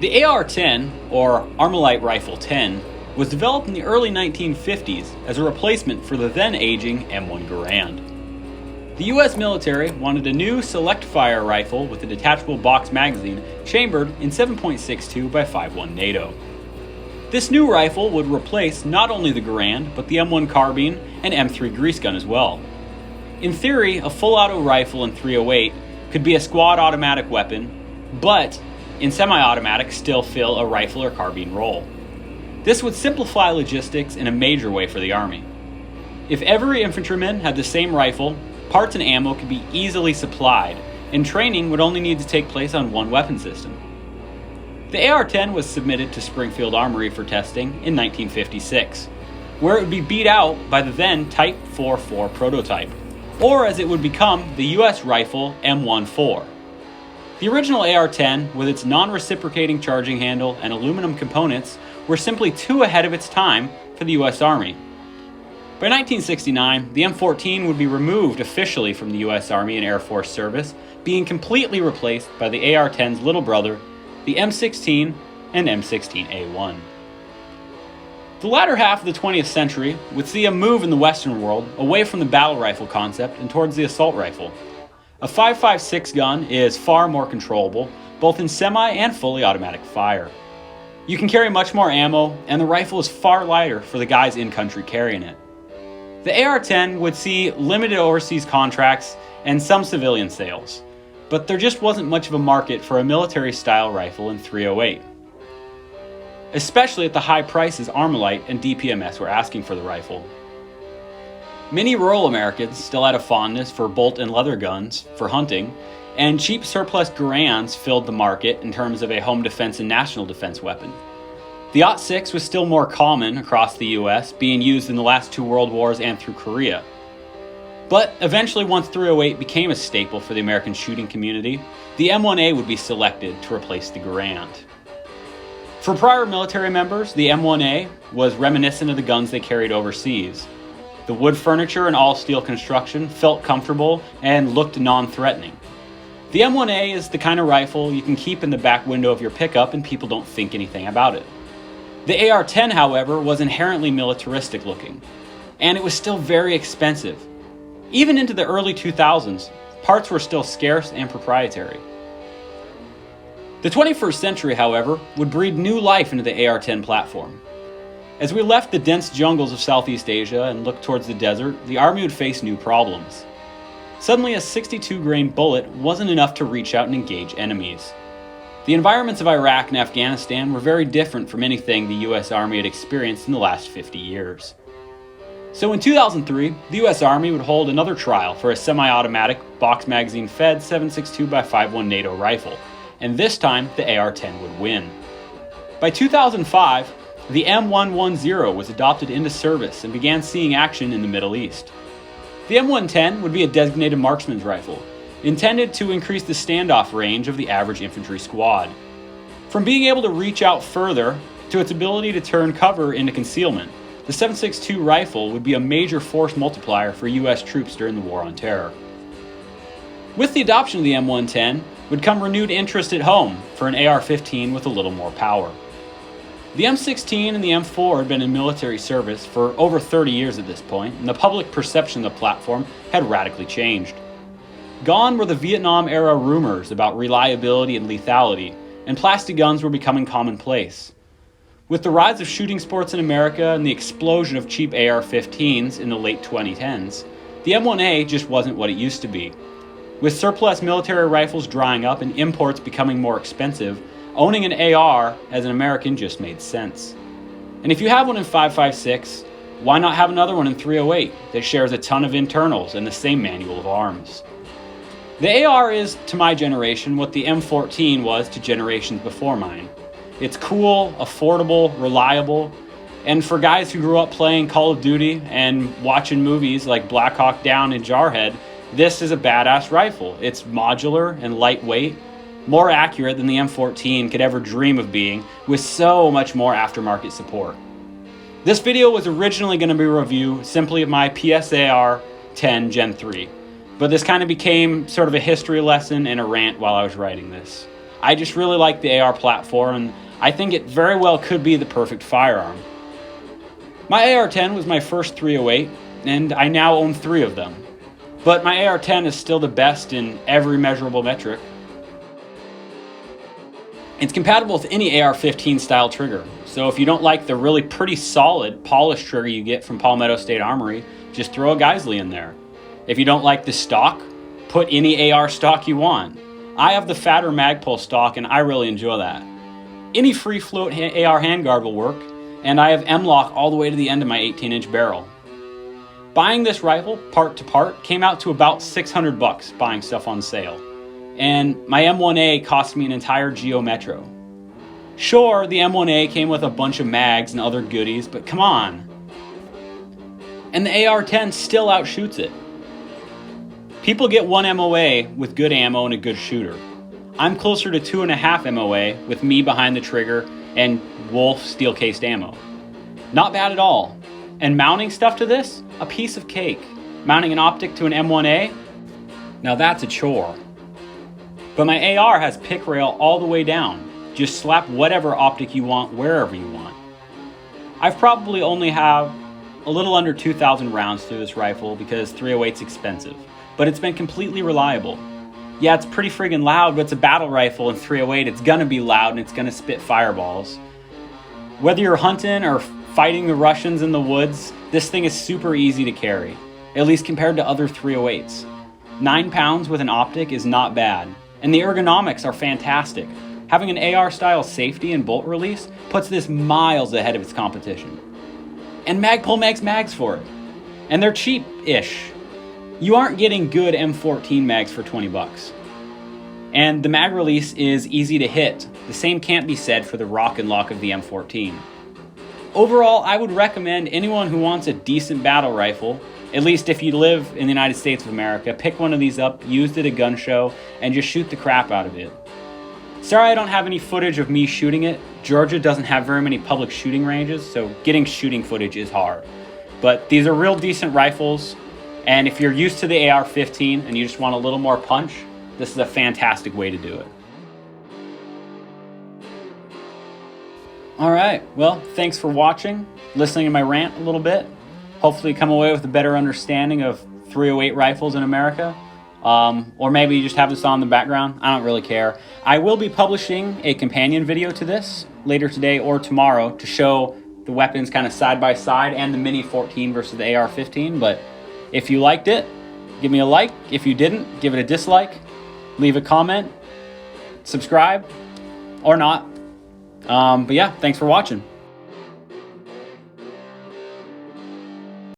The AR-10, or Armalite Rifle 10, was developed in the early 1950s as a replacement for the then aging M1 Garand. The US military wanted a new select-fire rifle with a detachable box magazine chambered in 7.62 by 5.1 NATO. This new rifle would replace not only the Garand, but the M1 carbine and M3 grease gun as well. In theory, a full-auto rifle in .308 could be a squad automatic weapon, but in semi-automatic still fill a rifle or carbine role. This would simplify logistics in a major way for the Army. If every infantryman had the same rifle, parts and ammo could be easily supplied, and training would only need to take place on one weapon system. The AR-10 was submitted to Springfield Armory for testing in 1956, where it would be beat out by the then Type 44 prototype, or as it would become the US rifle M14. The original AR-10, with its non-reciprocating charging handle and aluminum components, were simply too ahead of its time for the US Army. By 1969, the M14 would be removed officially from the US Army and Air Force service, being completely replaced by the AR-10's little brother, the M16 and M16A1. The latter half of the 20th century would see a move in the Western world away from the battle rifle concept and towards the assault rifle. A 5.56 gun is far more controllable, both in semi and fully automatic fire. You can carry much more ammo, and the rifle is far lighter for the guys in country carrying it. The AR-10 would see limited overseas contracts and some civilian sales, but there just wasn't much of a market for a military-style rifle in .308, especially at the high prices Armalite and DPMS were asking for the rifle. Many rural Americans still had a fondness for bolt and leather guns for hunting, and cheap surplus Garands filled the market in terms of a home defense and national defense weapon. The .06 was still more common across the US, being used in the last two world wars and through Korea. But eventually, once .308 became a staple for the American shooting community, the M1A would be selected to replace the Garand. For prior military members, the M1A was reminiscent of the guns they carried overseas. The wood furniture and all-steel construction felt comfortable and looked non-threatening. The M1A is the kind of rifle you can keep in the back window of your pickup and people don't think anything about it. The AR-10, however, was inherently militaristic looking, and it was still very expensive. Even into the early 2000s, parts were still scarce and proprietary. The 21st century, however, would breathe new life into the AR-10 platform. As we left the dense jungles of Southeast Asia and looked towards the desert, the Army would face new problems. Suddenly, a 62-grain bullet wasn't enough to reach out and engage enemies. The environments of Iraq and Afghanistan were very different from anything the US Army had experienced in the last 50 years. So in 2003, the US Army would hold another trial for a semi-automatic, box magazine fed 7.62 by 5.1 NATO rifle, and this time the AR-10 would win. By 2005, the M110 was adopted into service and began seeing action in the Middle East. The M110 would be a designated marksman's rifle, intended to increase the standoff range of the average infantry squad. From being able to reach out further to its ability to turn cover into concealment, the 7.62 rifle would be a major force multiplier for US troops during the War on Terror. With the adoption of the M110 would come renewed interest at home for an AR-15 with a little more power. The M16 and the M4 had been in military service for over 30 years at this point, and the public perception of the platform had radically changed. Gone were the Vietnam-era rumors about reliability and lethality, and plastic guns were becoming commonplace. With the rise of shooting sports in America and the explosion of cheap AR-15s in the late 2010s, the M1A just wasn't what it used to be. With surplus military rifles drying up and imports becoming more expensive, owning an AR as an American just made sense. And if you have one in 5.56, why not have another one in .308 that shares a ton of internals and the same manual of arms? The AR is, to my generation, what the M14 was to generations before mine. It's cool, affordable, reliable, and for guys who grew up playing Call of Duty and watching movies like Black Hawk Down and Jarhead, this is a badass rifle. It's modular and lightweight, more accurate than the M14 could ever dream of being, with so much more aftermarket support. This video was originally going to be a review simply of my PSAR 10 Gen 3, but this kind of became sort of a history lesson and a rant while I was writing this. I just really like the AR platform, and I think it very well could be the perfect firearm. My AR-10 was my first .308, and I now own 3 of them. But my AR-10 is still the best in every measurable metric. It's compatible with any AR-15 style trigger, so if you don't like the really pretty solid, polished trigger you get from Palmetto State Armory, just throw a Geisley in there. If you don't like the stock, put any AR stock you want. I have the fatter Magpul stock, and I really enjoy that. Any free float AR handguard will work, and I have M-lock all the way to the end of my 18-inch barrel. Buying this rifle, part to part, came out to about $600 buying stuff on sale. And my M1A cost me an entire Geo Metro. Sure, the M1A came with a bunch of mags and other goodies, but come on. And the AR-10 still outshoots it. People get 1 MOA with good ammo and a good shooter. I'm closer to 2.5 MOA with me behind the trigger and Wolf steel-cased ammo. Not bad at all. And mounting stuff to this? A piece of cake. Mounting an optic to an M1A? Now that's a chore. But my AR has pick rail all the way down. Just slap whatever optic you want wherever you want. I've probably only have a little under 2,000 rounds through this rifle because .308's expensive, but it's been completely reliable. Yeah, it's pretty friggin' loud, but it's a battle rifle, and .308, it's gonna be loud and it's gonna spit fireballs. Whether you're hunting or fighting the Russians in the woods, this thing is super easy to carry, at least compared to other .308s. 9 pounds with an optic is not bad. And the ergonomics are fantastic. Having an AR-style safety and bolt release puts this miles ahead of its competition. And Magpul makes mags for it. And they're cheap-ish. You aren't getting good M14 mags for $20. And the mag release is easy to hit. The same can't be said for the rock and lock of the M14. Overall, I would recommend anyone who wants a decent battle rifle, at least if you live in the United States of America, pick one of these up, use it at a gun show, and just shoot the crap out of it. Sorry I don't have any footage of me shooting it. Georgia doesn't have very many public shooting ranges, so getting shooting footage is hard. But these are real decent rifles, and if you're used to the AR-15 and you just want a little more punch, this is a fantastic way to do it. Alright, well, thanks for watching, listening to my rant a little bit. Hopefully come away with a better understanding of .308 rifles in America. Or maybe you just have this on in the background. I don't really care. I will be publishing a companion video to this later today or tomorrow to show the weapons kind of side by side and the Mini 14 versus the AR-15. But if you liked it, give me a like. If you didn't, give it a dislike. Leave a comment. Subscribe or not. But yeah, thanks for watching.